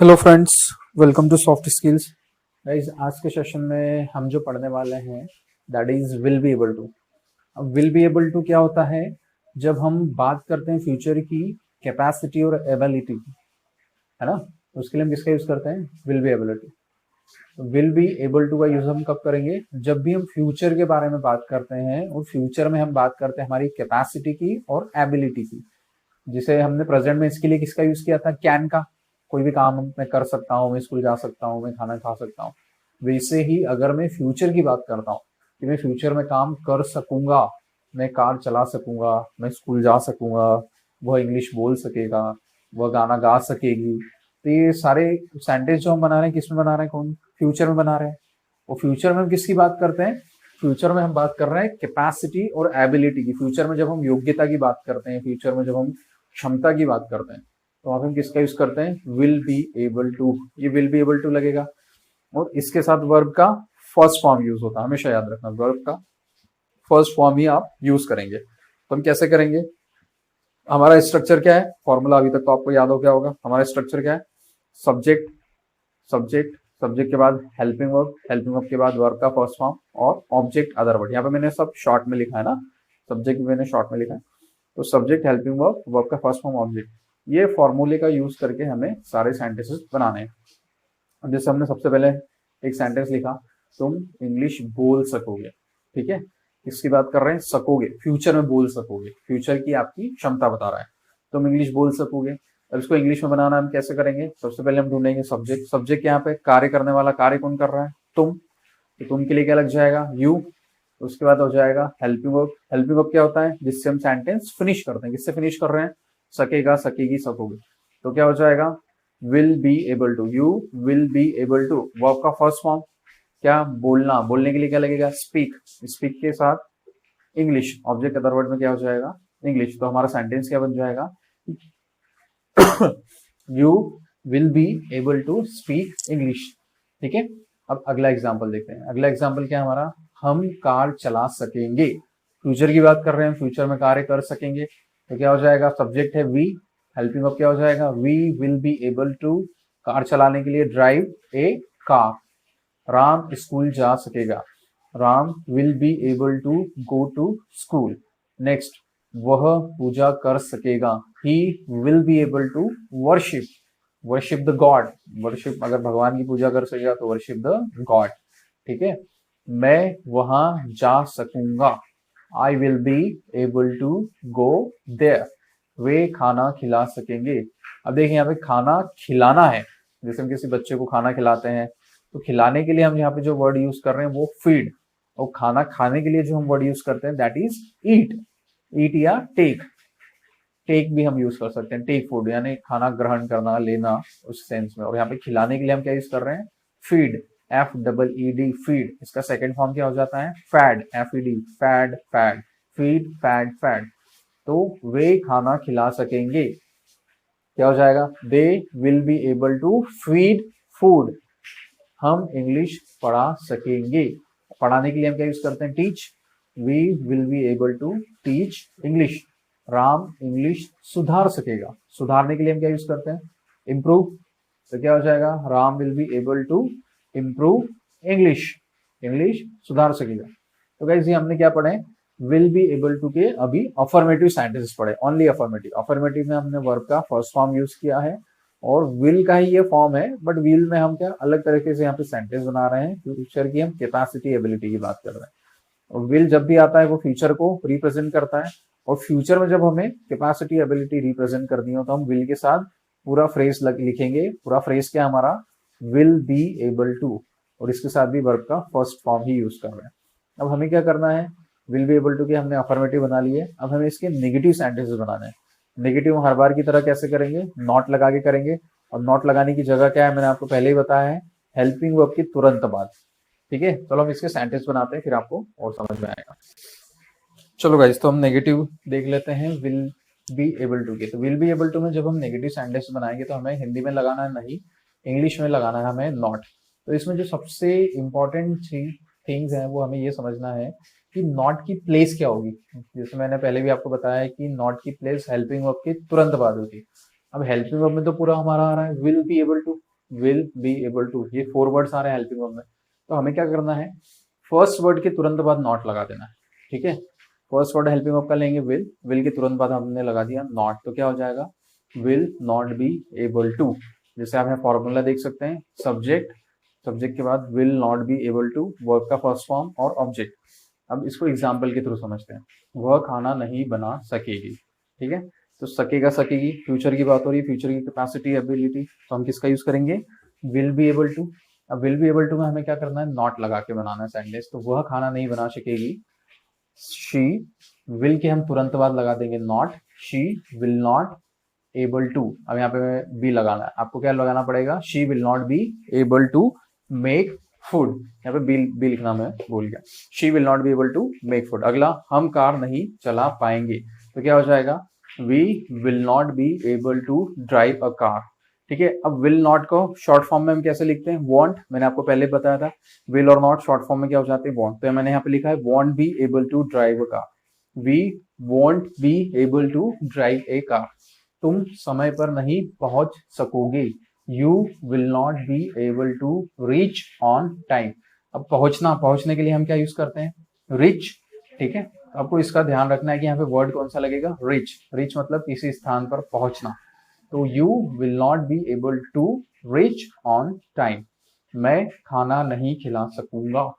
Hello friends, welcome to soft skills. Guys, आज के session में हम जो पढ़ने वाले हैं that is will be able to. अब विल बी एबल टू क्या होता है? जब हम बात करते हैं फ्यूचर की कैपेसिटी और एबिलिटी की, है ना, तो उसके लिए हम किसका यूज करते हैं? Will be able to. तो विल बी एबल टू का यूज हम कब करेंगे? जब भी हम फ्यूचर के बारे में बात करते हैं और फ्यूचर में हम बात करते हैं हमारी कैपेसिटी की और एबिलिटी की। जिसे हमने प्रेजेंट में इसके लिए किसका यूज किया था? कैन का। कोई भी काम मैं कर सकता हूँ, मैं स्कूल जा सकता हूँ, मैं खाना खा सकता हूँ। वैसे ही अगर मैं फ्यूचर की बात करता हूँ कि मैं फ्यूचर में काम कर सकूंगा, मैं कार चला सकूंगा, मैं स्कूल जा सकूंगा, वह इंग्लिश बोल सकेगा, वह गाना गा सकेगी, तो ये सारे सेंटेंस जो हम बना रहे हैं किस में बना रहे हैं? कौन? फ्यूचर में बना रहे हैं। और फ्यूचर में हम किसकी बात करते हैं? फ्यूचर में हम बात कर रहे हैं कैपेसिटी और एबिलिटी की। फ्यूचर में जब हम योग्यता की बात करते हैं, फ्यूचर में जब हम क्षमता की बात करते हैं, तो वहां पे हम किसका यूज करते हैं? Will be able to. ये विल बी एबल टू लगेगा और इसके साथ वर्ब का फर्स्ट फॉर्म यूज होता है। हमेशा याद रखना, वर्ब का फर्स्ट फॉर्म ही आप यूज करेंगे। तो हम कैसे करेंगे? हमारा स्ट्रक्चर क्या है? फॉर्मूला अभी तक तो आपको याद हो गया होगा। हमारा स्ट्रक्चर क्या है? सब्जेक्ट, सब्जेक्ट, सब्जेक्ट के बाद हेल्पिंग वर्ब, हेल्पिंग वर्ब के बाद वर्ब का फर्स्ट फॉर्म और ऑब्जेक्ट अदर वर्ड। यहाँ पे मैंने सब शॉर्ट में लिखा है ना, सब्जेक्ट भी मैंने शॉर्ट में लिखा है। तो सब्जेक्ट, हेल्पिंग वर्ब, वर्ब का फर्स्ट फॉर्म, ऑब्जेक्ट, ये फॉर्मूले का यूज करके हमें सारे सेंटेंसेस बनाने हैं। अब जैसे हमने सबसे पहले एक सेंटेंस लिखा, तुम इंग्लिश बोल सकोगे। ठीक है, इसकी बात कर रहे हैं सकोगे, फ्यूचर में बोल सकोगे, फ्यूचर की आपकी क्षमता बता रहा है। तुम इंग्लिश बोल सकोगे। अब इसको इंग्लिश में बनाना हम कैसे करेंगे? सबसे पहले हम ढूंढेंगे सब्जेक्ट। सब्जेक्ट यहाँ पे कार्य करने वाला, कार्य कौन कर रहा है? तुम। तो तुम के लिए क्या लग जाएगा? यू। उसके बाद हो जाएगा हेल्पिंग वर्ब। हेल्पिंग वर्ब क्या होता है? जिससे हम सेंटेंस फिनिश करते हैं। किससे फिनिश कर रहे हैं? सकेगा, सकेगी, सकोगे। तो क्या हो जाएगा? Will be able to. You will be able to, verb का फर्स्ट फॉर्म क्या? बोलना। बोलने के लिए क्या लगेगा? स्पीक। स्पीक के साथ इंग्लिश, ऑब्जेक्ट अदर वर्ड में क्या हो जाएगा? इंग्लिश। तो हमारा सेंटेंस क्या बन जाएगा? You will be able to speak English. ठीक है, अब अगला एग्जाम्पल देखते हैं। अगला एग्जाम्पल क्या है हमारा? हम कार चला सकेंगे। फ्यूचर की बात कर रहे हैं, फ्यूचर में कार्य कर सकेंगे। तो क्या हो जाएगा? सब्जेक्ट है वी, हेल्पिंग वर्ब क्या हो जाएगा? We will be able to, कार चलाने के लिए drive a car. Ram school जा सकेगा। Ram will be able to go to school. Next, वह पूजा कर सकेगा। He will be able to worship. Worship the god. Worship, अगर भगवान की पूजा कर सकेगा तो वर्शिप द गॉड। ठीक है, मैं वहां जा सकूंगा। I will be able to go there. वे खाना खिला सकेंगे। अब देखिए यहाँ पे खाना खिलाना है। जैसे हम किसी बच्चे को खाना खिलाते हैं, तो खिलाने के लिए हम यहाँ पे जो वर्ड यूज कर रहे हैं वो फीड, और खाना खाने के लिए जो हम वर्ड यूज करते हैं दैट इज ईट। ईट या टेक। टेक भी हम यूज कर सकते हैं, टेक फूड यानी खाना ग्रहण करना, लेना, उस सेंस में। और यहाँ पे खिलाने के लिए हम क्या यूज कर रहे हैं? Feed, FEED, feed. इसका सेकेंड फॉर्म क्या हो जाता है? Fed, FED, fed, fed, feed, fed, fed. तो वे खाना खिला सकेंगे। क्या हो जाएगा? They will be able to feed food. हम इंग्लिश पढ़ा सकेंगे। पढ़ाने के लिए हम क्या यूज करते हैं? Teach. We will be able to teach English. Ram English सुधार सकेगा। सुधारने के लिए हम क्या यूज करते हैं? इम्प्रूव। तो क्या हो जाएगा? Ram will be able to improve English. English सुधार सकेगा। तो गाइस, ये हमने क्या पढ़े? विल बी एबल टू के अभी अफर्मेटिव सेंटेंसेस पढ़े, ओनली अफर्मेटिव। अफर्मेटिव में हमने वर्ब का फर्स्ट फॉर्म यूज किया है और विल का ही ये फॉर्म है, बट विल में हम क्या अलग तरीके से यहाँ पे सेंटेंस बना रहे हैं। फ्यूचर की हम कैपेसिटी, एबिलिटी की बात कर रहे हैं। और विल जब भी आता है वो फ्यूचर को रिप्रेजेंट करता है। और फ्यूचर में जब हमें कैपेसिटी, एबिलिटी रिप्रेजेंट करनी हो तो हम विल के साथ पूरा फ्रेज लिखेंगे। पूरा फ्रेज क्या हमारा? विल बी एबल टू, और इसके साथ भी वर्ब का फर्स्ट फॉर्म ही यूज कर रहे हैं। अब हमें क्या करना है? विल बी एबल टू के हमने अफर्मेटिव बना लिए, अब हमें इसके नेगेटिव सेंटेंसेस बनाने हैं। नेगेटिव हर बार की तरह कैसे करेंगे? नॉट लगा के करेंगे। और नॉट लगाने की जगह क्या है? मैंने आपको पहले ही बताया है, हेल्पिंग वर्ब की तुरंत बाद। ठीक है, चलो हम इसके सेंटेंस बनाते हैं, फिर आपको और समझ में आएगा। चलो गाइस, तो हम नेगेटिव देख लेते हैं विल बी एबल टू के। तो विल बी एबल टू में जब हम नेगेटिव सेंटेंस बनाएंगे तो हमें हिंदी में लगाना है नहीं, इंग्लिश में लगाना है हमें नॉट। तो इसमें जो सबसे इंपॉर्टेंट थिंग्स हैं वो हमें ये समझना है कि नॉट की प्लेस क्या होगी। जैसे मैंने पहले भी आपको बताया है कि नॉट की प्लेस हेल्पिंग वर्ब के तुरंत बाद होगी। अब हेल्पिंग वर्ब में तो पूरा हमारा आ रहा है will be able to, will be able to, ये 4 वर्ड्स आ रहे हैं हेल्पिंग वर्ब में। तो हमें क्या करना है, फर्स्ट वर्ड के तुरंत बाद नॉट लगा देना है, ठीक है। फर्स्ट वर्ड हेल्पिंग वर्ब का लेंगे विल के तुरंत बाद हमने लगा दिया नॉट, तो क्या हो जाएगा, will not be able to. जैसे आप यहाँ फॉर्मूला देख सकते हैं, सब्जेक्ट के बाद will not be able to, verb का फर्स्ट फॉर्म और ऑब्जेक्ट। अब इसको एग्जाम्पल के थ्रू समझते हैं। वह खाना नहीं बना सकेगी, ठीक है। तो सकेगा सकेगी, फ्यूचर की बात हो रही है, फ्यूचर की कैपेसिटी एबिलिटी, तो हम किसका यूज करेंगे, विल बी एबल टू। अब विल बी एबल टू में हमें क्या करना है, नॉट लगा के बनाना है सेंटेंस। तो वह खाना नहीं बना सकेगी, शी, विल के हम तुरंत बाद लगा देंगे not, she will not able to. अब यहाँ पे बी लगाना है, आपको क्या लगाना पड़ेगा, she will not be able to make food. यहाँ पे बी लिखना मैं भूल गया, she will not be able to make food. अगला, हम कार नहीं चला पाएंगे, तो क्या हो जाएगा, we will not be able to drive a car, ठीक है। अब विल नॉट को शॉर्ट फॉर्म में हम कैसे लिखते हैं, वॉन्ट, मैंने आपको पहले बताया था, विल और नॉट शॉर्ट फॉर्म में क्या हो जाते हैं, वॉन्ट। तो मैंने यहाँ पे लिखा है won't be able to drive a car, we won't be able to drive a car. तुम समय पर नहीं पहुंच सकोगे, you will not be able to reach on time. अब पहुंचने के लिए हम क्या यूज करते हैं, रिच, ठीक है। आपको इसका ध्यान रखना है कि यहाँ पे वर्ड कौन सा लगेगा, रिच मतलब किसी स्थान पर पहुंचना। तो you will not be able to reach on time, मैं खाना नहीं खिला सकूंगा,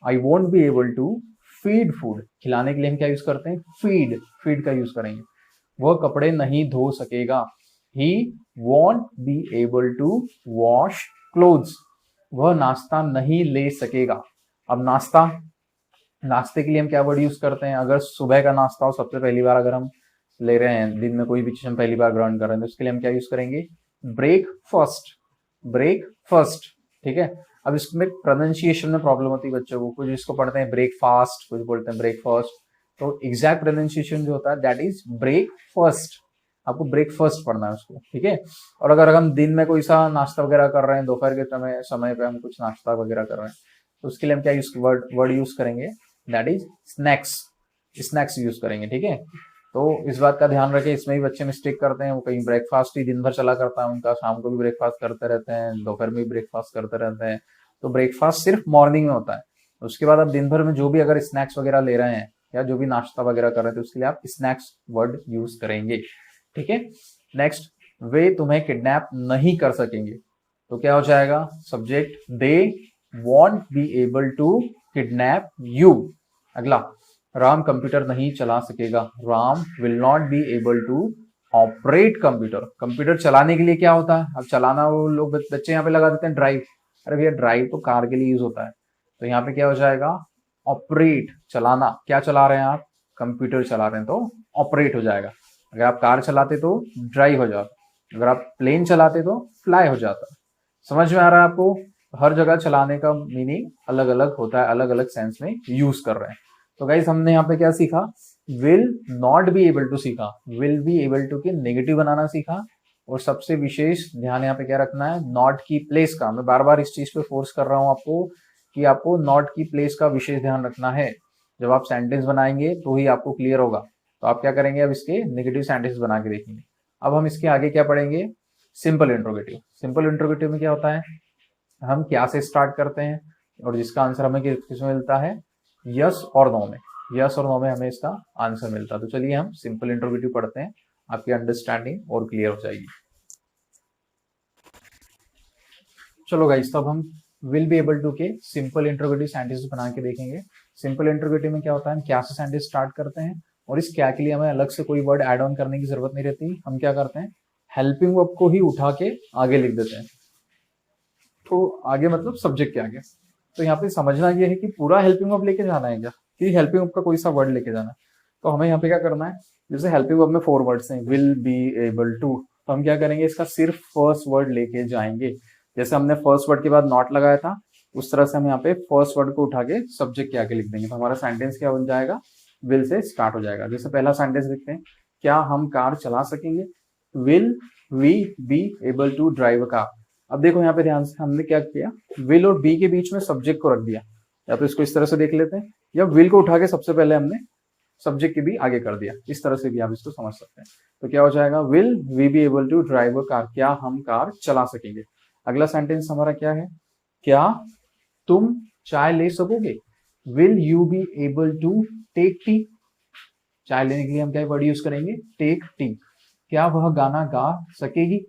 I won't be able to feed food, खिलाने के लिए हम क्या यूज करते हैं, फीड का यूज करेंगे। वह कपड़े नहीं धो सकेगा, he won't be able to wash clothes, वह नाश्ता नहीं ले सकेगा। अब नाश्ते के लिए हम क्या वर्ड यूज करते हैं, अगर सुबह का नाश्ता हो, सबसे पहली बार अगर हम ले रहे हैं, दिन में कोई भी चीज हम पहली बार ग्रहण कर रहे हैं, तो उसके लिए हम क्या यूज करेंगे, ब्रेकफास्ट, ठीक है। अब इसमें प्रोनाउंसिएशन में प्रॉब्लम होती है बच्चों को, कुछ इसको पढ़ते हैं ब्रेकफास्ट, कुछ बोलते हैं ब्रेकफास्ट। तो एग्जैक्ट प्रोनाउंसिएशन जो होता है दैट इज ब्रेकफास्ट, आपको ब्रेकफास्ट पढ़ना है उसको, ठीक है। और अगर हम दिन में कोई सा नाश्ता वगैरह कर रहे हैं, दोपहर के समय पे हम कुछ नाश्ता वगैरह कर रहे हैं, तो उसके लिए हम क्या वर्ड यूज करेंगे, दैट इज स्नैक्स यूज करेंगे, ठीक है। तो इस बात का ध्यान रखें, इसमें भी बच्चे मिस्टेक करते हैं, वो कहीं ब्रेकफास्ट ही दिन भर चला करता है उनका, शाम को भी ब्रेकफास्ट करते रहते हैं, दोपहर में भी ब्रेकफास्ट करते रहते हैं। तो ब्रेकफास्ट सिर्फ मॉर्निंग में होता है, उसके बाद आप दिन भर में जो भी अगर स्नैक्स वगैरह ले रहे हैं या जो भी नाश्ता वगैरह कर रहे हैं, तो उसके लिए आप स्नैक्स वर्ड यूज करेंगे, ठीक है। नेक्स्ट, वे तुम्हें किडनैप नहीं कर सकेंगे, तो क्या हो जाएगा, subject, they won't be able to kidnap you. अगला, राम कंप्यूटर नहीं चला सकेगा, Ram will not be able to operate computer. Computer चलाने के लिए क्या होता है, अब चलाना वो लोग बच्चे यहाँ पे लगा देते हैं ड्राइव, अरे भैया ड्राइव तो कार के लिए यूज होता है। तो यहाँ पे क्या हो जाएगा, ऑपरेट, चलाना, क्या चला रहे हैं आप, कंप्यूटर चला रहे हैं, तो ऑपरेट हो जाएगा। अगर आप कार चलाते तो ड्राइव हो जाता, अगर आप प्लेन चलाते तो फ्लाई हो जाता। समझ में आ रहा है आपको, हर जगह चलाने का मीनिंग अलग अलग होता है, अलग अलग सेंस में यूज कर रहे हैं। तो गाइस हमने यहाँ पे क्या सीखा, will not be able to सीखा, विल बी एबल टू के नेगेटिव बनाना सीखा, और सबसे विशेष ध्यान यहाँ पे क्या रखना है, नॉट की प्लेस का। मैं बार बार इस चीज पे फोर्स कर रहा हूँ आपको कि आपको नॉट की प्लेस का विशेष ध्यान रखना है। जब आप सेंटेंस बनाएंगे तो ही आपको क्लियर होगा। तो आप क्या करेंगे, अब इसके नेगेटिव सेंटेंस बना के देखेंगे। अब हम इसके आगे क्या पढ़ेंगे, सिंपल इंट्रोगेटिव। सिंपल इंट्रोगेटिव में क्या होता है, हम क्या से स्टार्ट करते हैं और जिसका आंसर हमें किसमें मिलता है, यस और नो में, यस और नो में हमें इसका आंसर मिलता है। तो चलिए हम सिंपल इंट्रोगेटिव पढ़ते हैं, आपकी अंडरस्टैंडिंग और क्लियर हो जाएगी। चलो गाइस, तब हम विल बी एबल टू के सिंपल इंट्रोगेटिव सेंटेंस बना के देखेंगे। सिंपल इंट्रोगेटिव में क्या होता है, हम क्या से सेंटेंस स्टार्ट करते हैं, और इस क्या के लिए हमें अलग से कोई वर्ड ऐड ऑन करने की जरूरत नहीं रहती। हम क्या करते हैं, हेल्पिंग वर्ब को ही उठा के आगे लिख देते हैं। तो आगे मतलब सब्जेक्ट के आगे। तो यहाँ पे समझना ये है कि पूरा हेल्पिंग वर्ब लेके जाना है क्या, कि हेल्पिंग वर्ब का कोई सा वर्ड लेके जाना है। तो हमें यहाँ पे क्या करना है, जैसे हेल्पिंग वर्ब में 4 वर्ड्स हैं, विल बी एबल टू, तो हम क्या करेंगे, इसका सिर्फ फर्स्ट वर्ड लेके जाएंगे। जैसे हमने फर्स्ट वर्ड के बाद नॉट लगाया था, उस तरह से हम यहाँ पे फर्स्ट वर्ड को उठा के सब्जेक्ट के आगे लिख देंगे। तो हमारा सेंटेंस क्या बन जाएगा, विल से स्टार्ट हो जाएगा। जैसे पहला सेंटेंस लिखते हैं, क्या हम कार चला सकेंगे, will we be able to drive a car. अब देखो यहाँ पे ध्यान से, हमने क्या किया, विल और बी के बीच में सब्जेक्ट को रख दिया। या तो इसको इस तरह से देख लेते हैं, या विल को उठा के सबसे पहले हमने सब्जेक्ट के भी आगे कर दिया। इस तरह से भी आप इसको समझ सकते हैं। तो क्या हो जाएगा, will we be able to drive a car, क्या हम कार चला सकेंगे। अगला सेंटेंस हमारा क्या है, क्या तुम चाय ले सकोगे, will you be able to take tea. चाय लेने के लिए हम क्या वर्ड यूज करेंगे, टेक टी। क्या वह गाना गा सकेगी,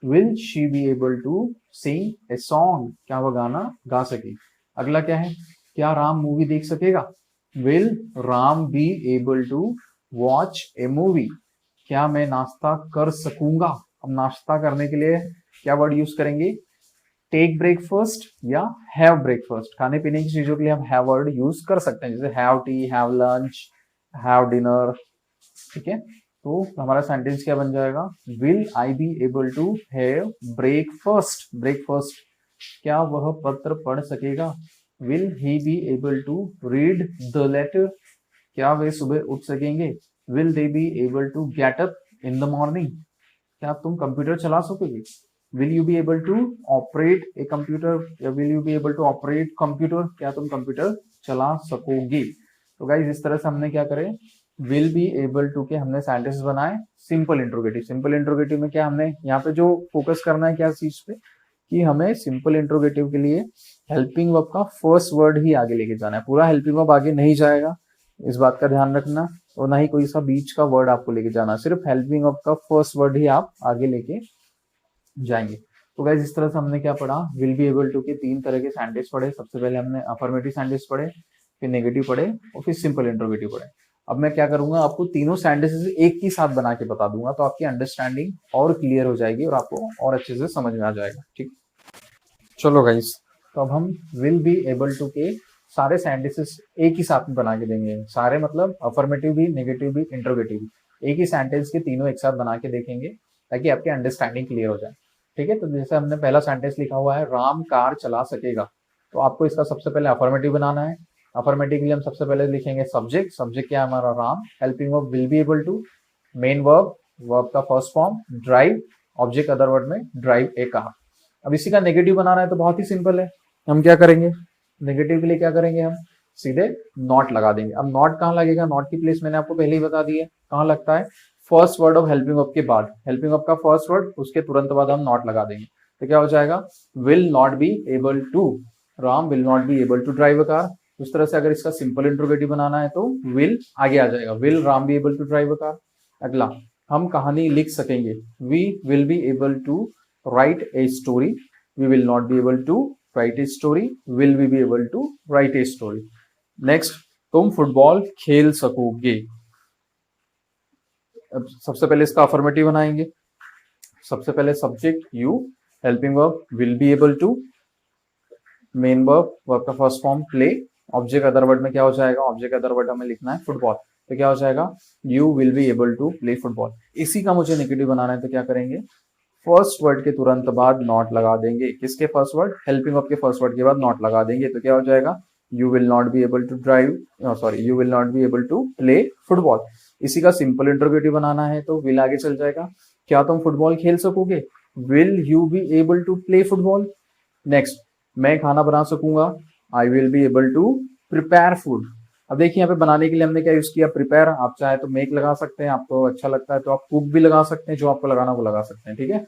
will she be able to sing a song. क्या वह गाना गा सकेगी। अगला क्या है, क्या राम मूवी देख सकेगा, will Ram be able to watch a movie. क्या मैं नाश्ता कर सकूंगा। अब नाश्ता करने के लिए क्या वर्ड यूज करेंगे, टेक ब्रेकफास्ट या हैव ब्रेकफास्ट। खाने पीने की चीजों के लिए हम हैव वर्ड यूज कर सकते हैं, जैसे have tea, have lunch, have dinner. ठीक है, तो हमारा सेंटेंस क्या बन जाएगा, will I be able to have breakfast. Breakfast, क्या वह पत्र पढ़ सकेगा, will he be able to read the letter. क्या वे सुबह उठ सकेंगे, will they be able to get up in the morning. क्या तुम कंप्यूटर चला सकोगे, will you be able to operate a computer या will you be able to operate computer. क्या तुम कंप्यूटर चला सकोगे। तो गाइज इस तरह से हमने क्या करे, विल बी एबल टू के हमने सेंटेंस बनाए सिंपल इंट्रोगेटिव। सिंपल इंट्रोगेटिव में क्या हमने यहाँ पे जो फोकस करना है क्या चीज पे, कि हमें सिंपल इंट्रोगेटिव के लिए हेल्पिंग वर्ब का फर्स्ट वर्ड ही आगे लेके जाना है। पूरा हेल्पिंग वर्ब आगे नहीं जाएगा, इस बात का ध्यान रखना। और ना ही कोई सा बीच का वर्ड आपको लेके जाना, सिर्फ हेल्पिंग वर्ब का फर्स्ट वर्ड ही आप आगे लेके जाएंगे। तो गाइज इस तरह से हमने क्या पढ़ा, विल बी एबल टू के 3 तरह के सेंटेंस पढ़े। सबसे पहले हमने अफर्मेटिव सेंटेंस पढ़े, फिर नेगेटिव पढ़े और फिर सिंपल इंट्रोगेटिव पढ़े। अब मैं क्या करूंगा, आपको तीनों सेंटेंसेस एक ही साथ बना के बता दूंगा, तो आपकी अंडरस्टैंडिंग और क्लियर हो जाएगी और आपको और अच्छे से समझ में आ जाएगा। ठीक, चलो गाइस, तो अब हम विल बी एबल टू के सारे सेंटेंसेस एक ही साथ में बना के देंगे। सारे मतलब अफर्मेटिव भी, नेगेटिव भी, इंट्रोगेटिव भी, एक ही सेंटेंस के तीनों एक साथ बना के देखेंगे ताकि आपकी अंडरस्टैंडिंग क्लियर हो जाए। ठीक है, तो जैसे हमने पहला सेंटेंस लिखा हुआ है, राम कार चला सकेगा, तो आपको इसका सबसे पहले अफर्मेटिव बनाना है। अफर्मेटिव के लिए हम सबसे पहले लिखेंगे सब्जेक्ट। सब्जेक्ट क्या है हमारा, Ram. Helping verb will be able to. Main verb, verb का first form drive. Object other word में ड्राइव ए कार। अब इसी का नेगेटिव बनाना है तो बहुत ही सिंपल है, हम क्या करेंगे, नेगेटिव के लिए क्या करेंगे, हम सीधे नॉट लगा देंगे। अब नॉट कहाँ लगेगा, नॉट की प्लेस मैंने आपको पहले ही बता दी है कहाँ लगता है, first word of helping verb के बाद। हेल्पिंग वर्ब का फर्स्ट वर्ड, उसके तुरंत बाद हम नॉट लगा देंगे। तो क्या हो जाएगा, will not be able to, Ram will not be able to drive a car. उस तरह से अगर इसका सिंपल इंट्रोगेटिव बनाना है तो विल आगे आ जाएगा, will Ram be able to drive a car. अगला, हम कहानी लिख सकेंगे, we will be able to write a story. We will not be able to write a story, will we be able to write a story. Next, तुम football खेल सकोगे। अब सबसे पहले इसका अफर्मेटिव बनाएंगे। सबसे पहले subject you, helping verb will be able to, main verb, verb का first form play. Object other word में क्या हो जाएगा, ऑब्जेक्ट अदर वर्ड हमें लिखना है फुटबॉल, तो क्या हो जाएगा, you will be able to play football. इसी का मुझे नेगेटिव बनाना है तो क्या करेंगे, फर्स्ट वर्ड के तुरंत बाद नॉट लगा देंगे। किसके फर्स्ट वर्ड, हेल्पिंग वर्ब के फर्स्ट वर्ड के बाद नॉट लगा देंगे, तो क्या हो जाएगा, you will not be able to drive, sorry you will not be able to play football. इसी का सिंपल इंट्रोगेटिव बनाना है तो विल आगे चल जाएगा, क्या तुम फुटबॉल खेल सकोगे, will you be able to play football. Next, मैं खाना बना सकूंगा, I will be able to prepare food. अब देखिए यहाँ पे बनाने के लिए हमने क्या यूज किया, प्रिपेयर। आप चाहे तो मेक लगा सकते हैं, आपको अच्छा लगता है तो आप कुक भी लगा सकते हैं, जो आपको लगाना वो लगा सकते हैं। ठीक है,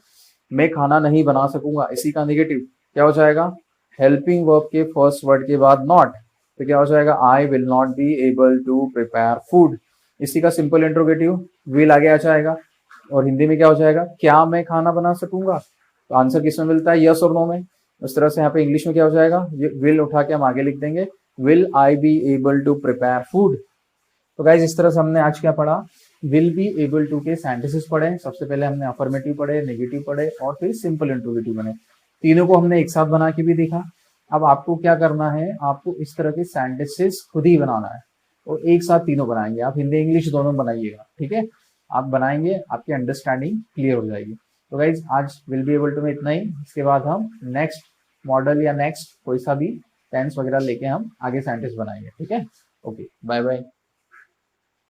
मैं खाना नहीं बना सकूंगा, इसी का नेगेटिव क्या हो जाएगा, हेल्पिंग वर्ब के फर्स्ट वर्ड के बाद नॉट, तो क्या हो जाएगा, I will not be able to prepare food. इसी का सिंपल इंट्रोगेटिव विल आगे आ जाएगा और हिंदी में क्या हो जाएगा, क्या मैं खाना बना सकूंगा। तो आंसर किसमें मिलता है, यस और नो में। उस तरह से यहाँ पे इंग्लिश में क्या हो जाएगा, विल उठा के हम आगे लिख देंगे, will I be able to prepare food. तो गाइज इस तरह से हमने आज क्या पढ़ा, विल बी एबल टू के सेंटेंसेस पढ़े। सबसे पहले हमने अफर्मेटिव पढ़े, नेगेटिव पढ़े और फिर सिंपल इंट्रोगेटिव बने। तीनों को हमने एक साथ बना के भी देखा। अब आपको क्या करना है, आपको इस तरह के सेंटेंसेस खुद ही बनाना है और एक साथ तीनों बनाएंगे। आप हिंदी इंग्लिश दोनों बनाइएगा, ठीक है, आप बनाएंगे, आपकी अंडरस्टैंडिंग क्लियर हो जाएगी। तो गाइज आज विल बी एबल टू में इतना ही। इसके बाद हम नेक्स्ट मॉडल या नेक्स्ट कोई सा भी टेंस वगैरह लेके हम आगे सेंटेंस बनाएंगे। ठीक है, ओके, बाय बाय।